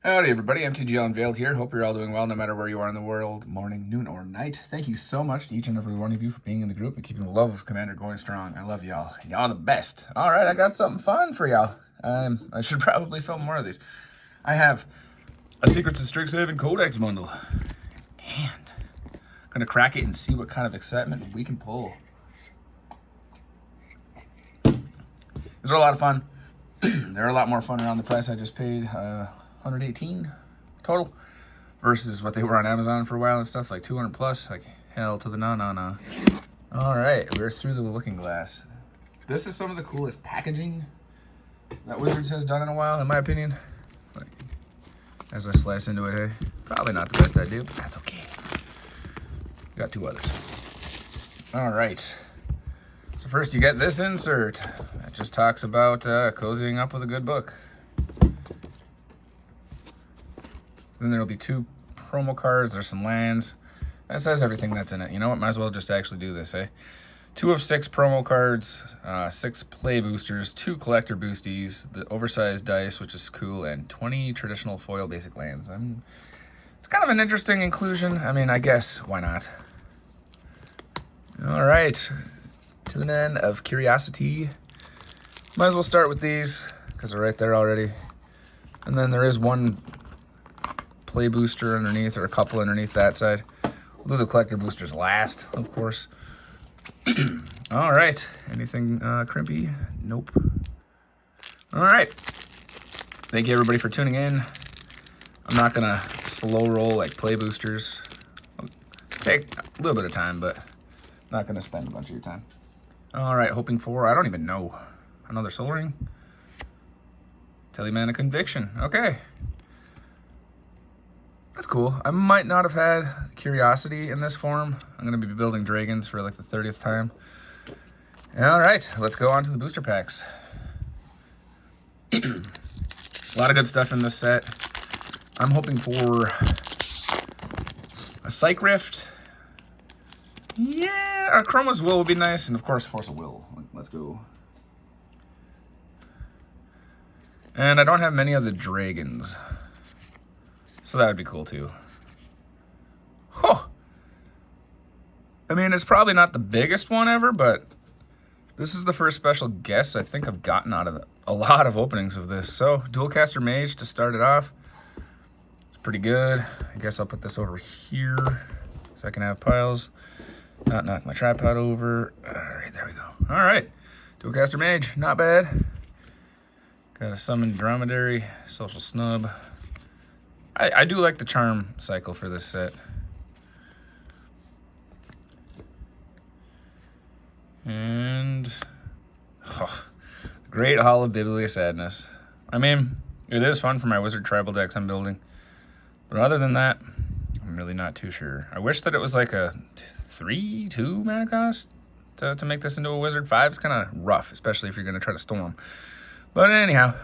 Howdy everybody, MTGUNVEILED here. Hope you're all doing well no matter where you are in the world, morning, noon, or night. Thank you so much to each and every one of you for being in the group and keeping the love of Commander going strong. I love y'all. Y'all the best. Alright, I got something fun for y'all. I should probably film more of these. I have a Secrets of Strixhaven Codex bundle. And I'm going to crack it and see what kind of excitement we can pull. These are a lot of fun. They're a lot more fun around the price I just paid. 118 total versus what they were on Amazon for a while and stuff, like 200 plus. Like hell to the no. All right, we're through the looking glass. This is some of the coolest packaging that Wizards has done in a while, in my opinion. Like, as I slice into it, hey, probably not the best idea, but that's okay. Got two others. All right. So first you get this insert. That just talks about cozying up with a good book. Then there'll be two promo cards. There's some lands. That says everything that's in it. You know what? Might as well just actually do this, eh? 2 of 6 promo cards, 6 play boosters, 2 collector boosties, the oversized dice, which is cool, and 20 traditional foil basic lands. It's kind of an interesting inclusion. I mean, I guess, why not? All right. To the end of curiosity. Might as well start with these, because they're right there already. And then there is one play booster underneath, or a couple underneath that side. We'll do the collector boosters last, of course. All right, anything crimpy? Nope. All right, thank you everybody for tuning in. I'm not gonna slow roll like play boosters. It'll take a little bit of time, but not gonna spend a bunch of your time. All right, hoping for, I don't even know, another Soul Ring. Telemana Conviction, okay. That's cool. I might not have had Curiosity in this form. I'm going to be building dragons for like the 30th time. All right, let's go on to the booster packs. A lot of good stuff in this set. I'm hoping for a Psych Rift. Yeah, our Chroma's Will would be nice. And of course, Force of Will. Let's go. And I don't have many of the dragons. So that would be cool too. Oh, I mean, it's probably not the biggest one ever, but this is the first special guest I think I've gotten out of a lot of openings of this. So Dualcaster Mage to start it off. It's pretty good. I guess I'll put this over here so I can have piles. Not knock my tripod over. All right, there we go. All right, Dualcaster Mage, not bad. Got a Summoned Dromedary, Social Snub. I do like the charm cycle for this set. And Great Hall of Biblia Sadness. I mean, it is fun for my Wizard tribal decks I'm building. But other than that, I'm really not too sure. I wish that it was like a 3/2 mana cost to make this into a Wizard. 5 is kind of rough, especially if you're going to try to storm. But anyhow,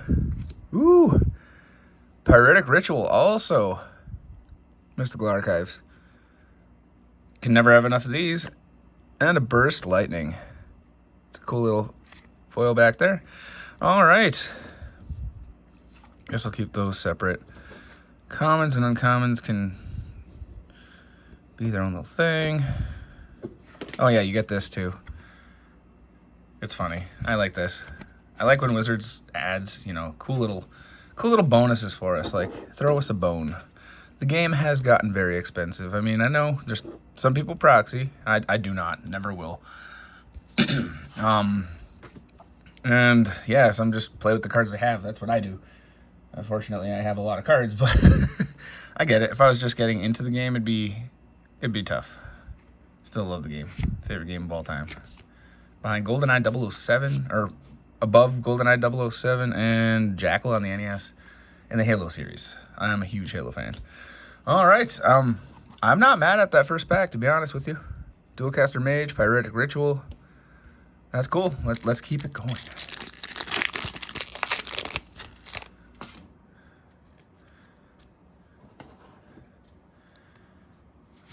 ooh. Pyretic Ritual also. Mystical Archives. Can never have enough of these. And a Burst Lightning. It's a cool little foil back there. All right. Guess I'll keep those separate. Commons and uncommons can be their own little thing. Oh yeah, you get this too. It's funny. I like this. I like when Wizards adds, you know, cool little bonuses for us, like throw us a bone. The game has gotten very expensive. I mean, I know there's some people proxy. I do not, never will. And yeah, some just play with the cards they have. That's what I do. Unfortunately, I have a lot of cards, but I get it. If I was just getting into the game, it'd be tough. Still love the game. Favorite game of all time. Behind GoldenEye 007, or above GoldenEye 007 and Jackal on the NES in the Halo series. I'm a huge Halo fan. All right, I'm not mad at that first pack, to be honest with you. Dualcaster Mage, Pyretic Ritual. That's cool. Let's keep it going.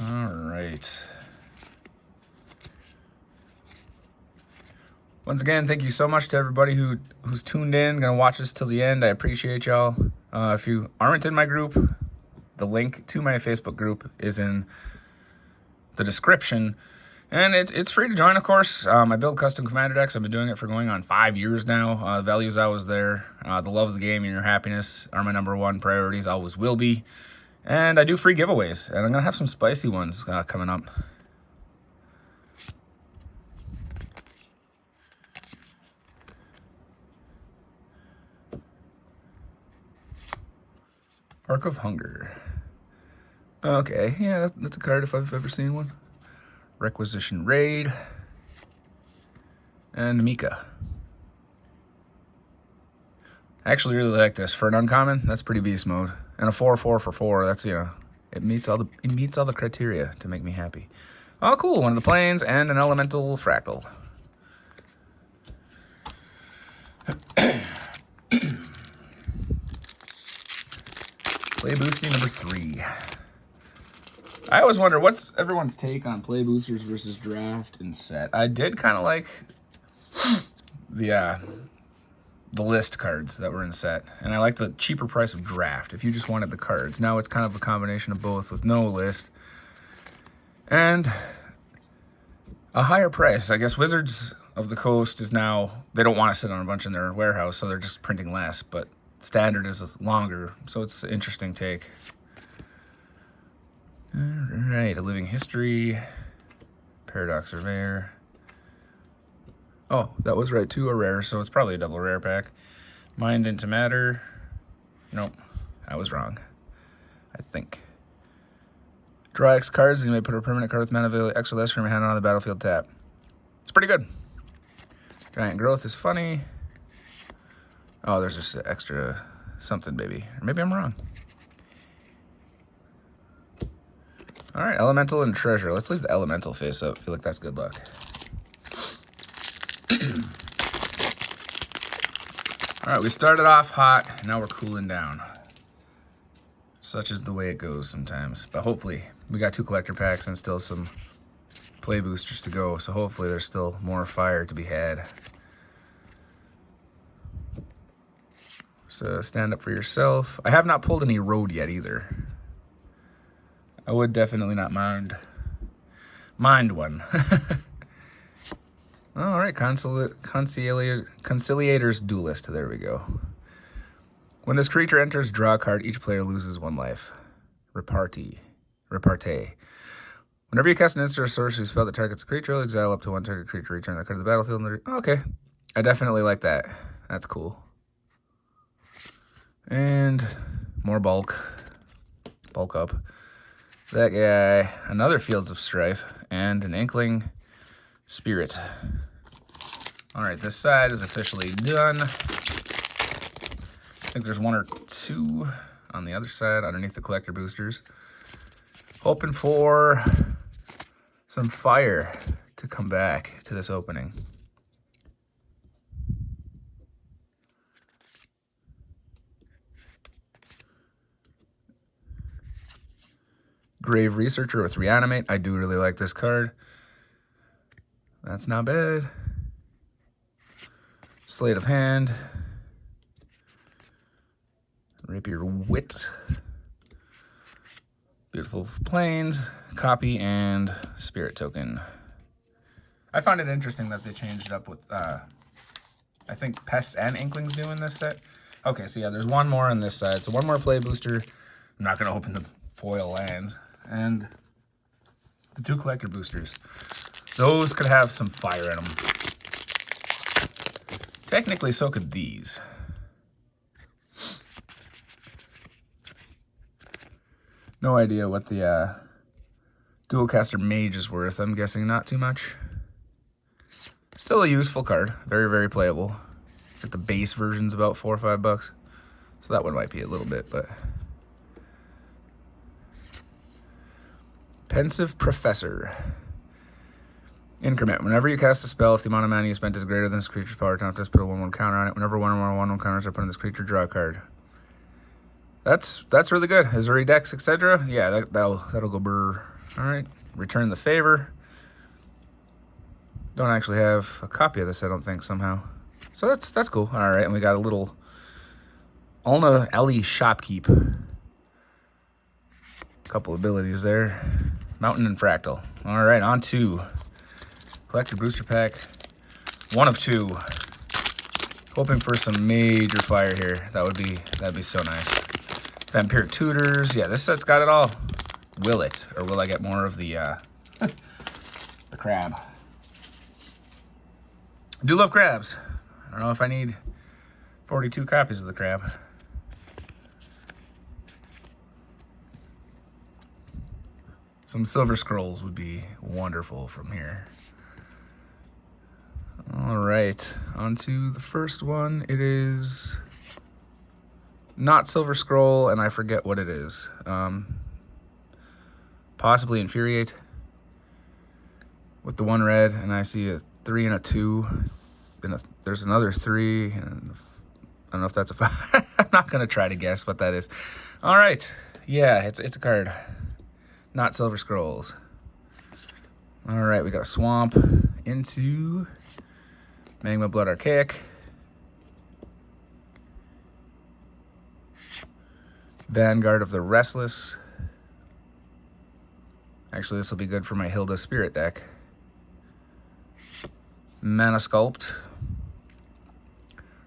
All right. Once again, thank you so much to everybody who's tuned in, gonna watch this till the end. I appreciate y'all. If you aren't in my group, the link to my Facebook group is in the description. And it's free to join, of course. I build custom commander decks. I've been doing it for going on 5 years now. The value is always there. The love of the game and your happiness are my #1 priorities, always will be. And I do free giveaways, and I'm going to have some spicy ones coming up. Arc of Hunger. Okay, yeah, that's a card if I've ever seen one. Requisition Raid. And Mika. I actually really like this. For an uncommon, that's pretty beast mode. And a 4/4 for 4, that's, you know, it meets all the criteria to make me happy. Oh, cool, one of the planes and an elemental fractal. Play boosting number 3. I always wonder, what's everyone's take on play boosters versus draft and set? I did kind of like the list cards that were in set, and I like the cheaper price of draft if you just wanted the cards. Now it's kind of a combination of both with no list and a higher price. I guess Wizards of the Coast is now, they don't want to sit on a bunch in their warehouse, so they're just printing less, but standard is longer, so it's an interesting take. Alright, A Living History, Paradox Surveyor. Oh, that was right, 2 are rare, so it's probably a double rare pack. Mind into Matter. Nope, I was wrong, I think. Draw X cards, and you may put a permanent card with mana value X or less from your hand on the battlefield tap. It's pretty good. Giant Growth is funny. Oh, there's just extra something, maybe. Or maybe I'm wrong. All right, Elemental and Treasure. Let's leave the Elemental face up. I feel like that's good luck. All right, we started off hot. Now we're cooling down. Such is the way it goes sometimes. But hopefully, we got 2 collector packs and still some play boosters to go. So hopefully there's still more fire to be had. So stand up for yourself. I have not pulled any road yet either. I would definitely not mind one. All right, Conciliator's Duelist. There we go. When this creature enters, draw a card. Each player loses 1 life. Repartee. Whenever you cast an instant or sorcery spell that targets a creature, exile up to 1 target creature, return that card to the battlefield. Okay, I definitely like that. That's cool. And more bulk up. That guy, another Fields of Strife, and an Inkling Spirit. All right, this side is officially done. I think there's 1 or 2 on the other side underneath the collector boosters. Hoping for some fire to come back to this opening. Grave Researcher with Reanimate. I do really like this card. That's not bad. Sleight of Hand. Rapier Wit. Beautiful Plains. Copy and Spirit Token. I found it interesting that they changed up with, I think Pests and Inklings do in this set. Okay, so yeah, there's 1 more on this side. So 1 more play booster. I'm not going to open the foil lands. And the 2 collector boosters. Those could have some fire in them. Technically, so could these. No idea what the Dualcaster Mage is worth. I'm guessing not too much. Still a useful card. Very, very playable. I think the base version's about $4 or $5. So that one might be a little bit, but... Pensive Professor. Increment. Whenever you cast a spell, if the amount of mana you spent is greater than this creature's power count, just put a 1/1 counter on it. Whenever 1/1 counters are put on this creature, draw a card. That's really good. Azuri Dex, etc. Yeah, that'll go brr. All right. Return the Favor. Don't actually have a copy of this, I don't think, somehow. So that's cool. All right, and we got a little Ulna Ellie Shopkeep. Couple abilities there. Mountain and Fractal. All right, on to Collector Booster Pack. 1 of 2. Hoping for some major fire here. That'd be so nice. Vampiric Tutors. Yeah, this set's got it all. Will it? Or will I get more of the the crab? I do love crabs. I don't know if I need 42 copies of the crab. Some Silver Scrolls would be wonderful from here. All right, on to the first one. It is not Silver Scroll, and I forget what it is. Possibly Infuriate with the 1 red, and I see a 3 and a 2. And there's another 3, and I don't know if that's a 5. I'm not gonna try to guess what that is. All right, yeah, it's a card. Not Silver Scrolls. All right, we got a Swamp into Magma Blood Archaic. Vanguard of the Restless. Actually, this will be good for my Hilda Spirit deck. Mana Sculpt.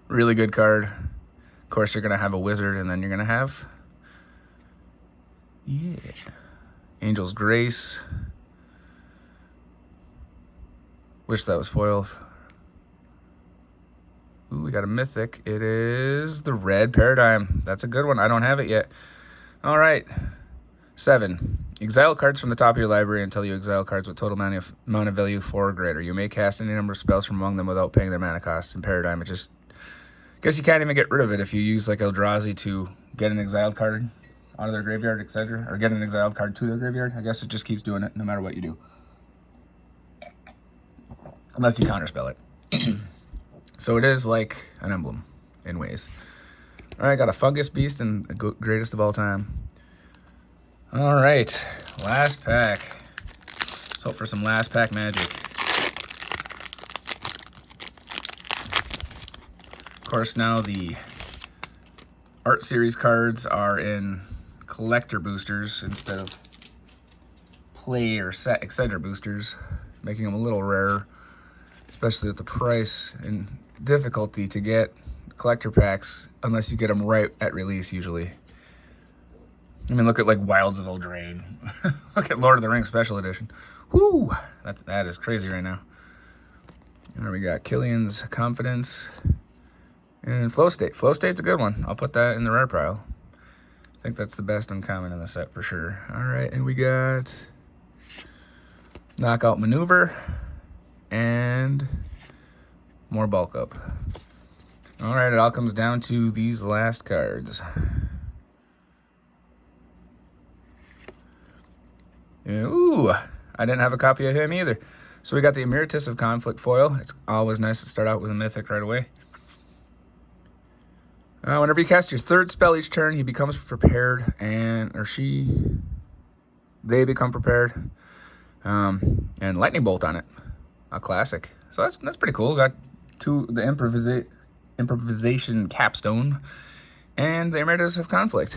Really good card. Of course, you're going to have a Wizard, and then you're going to have... yeah. Angel's Grace. Wish that was foil. Ooh, we got a Mythic. It is the Red Paradigm. That's a good one. I don't have it yet. All right. 7. Exile cards from the top of your library until you exile cards with total mana value 4 or greater. You may cast any number of spells from among them without paying their mana costs. In Paradigm, it just... I guess you can't even get rid of it if you use like Eldrazi to get an exiled card out of their graveyard, etc. Or get an exiled card to their graveyard. I guess it just keeps doing it no matter what you do. Unless you counterspell it. So it is like an emblem in ways. All right, got a Fungus Beast and greatest of all time. All right, last pack. Let's hope for some last pack magic. Of course, now the Art Series cards are in collector boosters instead of play or set, etc. boosters, making them a little rarer, especially with the price and difficulty to get collector packs unless you get them right at release usually. I mean, look at like Wilds of Eldraine. Look at Lord of the Rings Special Edition. Whoo! That is crazy right now. And we got Killian's Confidence and Flow State. Flow State's a good one. I'll put that in the rare pile. I think that's the best uncommon in the set for sure. All right, and we got Knockout Maneuver and more bulk up. All right, it all comes down to these last cards. Ooh, I didn't have a copy of him either. So we got the Emeritus of Conflict foil. It's always nice to start out with a Mythic right away. Whenever you cast your 3rd spell each turn, he becomes prepared, they become prepared. And Lightning Bolt on it, a classic. So that's pretty cool. Got the Improvisation Capstone and the Emeritus of Conflict.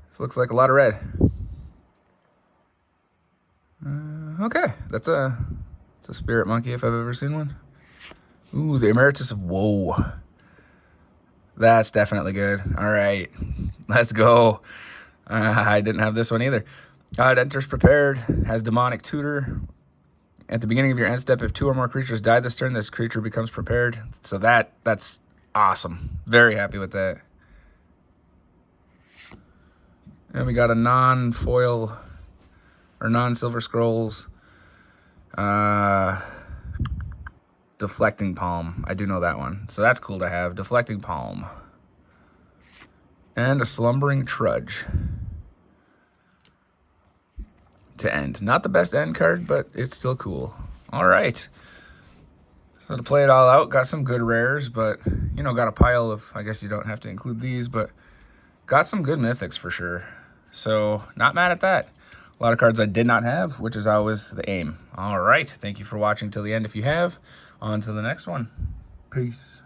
This looks like a lot of red. Okay, it's a Spirit Monkey if I've ever seen one. Ooh, the Emeritus of Woe. That's definitely good. All right, let's go. I didn't have this one either. It enters prepared, has Demonic Tutor. At the beginning of your end step, if 2 or more creatures die this turn, this creature becomes prepared. So that's awesome. Very happy with that. And we got a non-foil or non-Silver Scrolls Deflecting Palm. I do know that one. So that's cool to have. Deflecting Palm. And a Slumbering Trudge to end. Not the best end card, but it's still cool. All right. So to play it all out, got some good rares, but, you know, got a pile of, I guess you don't have to include these, but got some good mythics for sure. So not mad at that. A lot of cards I did not have, which is always the aim. All right. Thank you for watching till the end. If you have, on to the next one. Peace.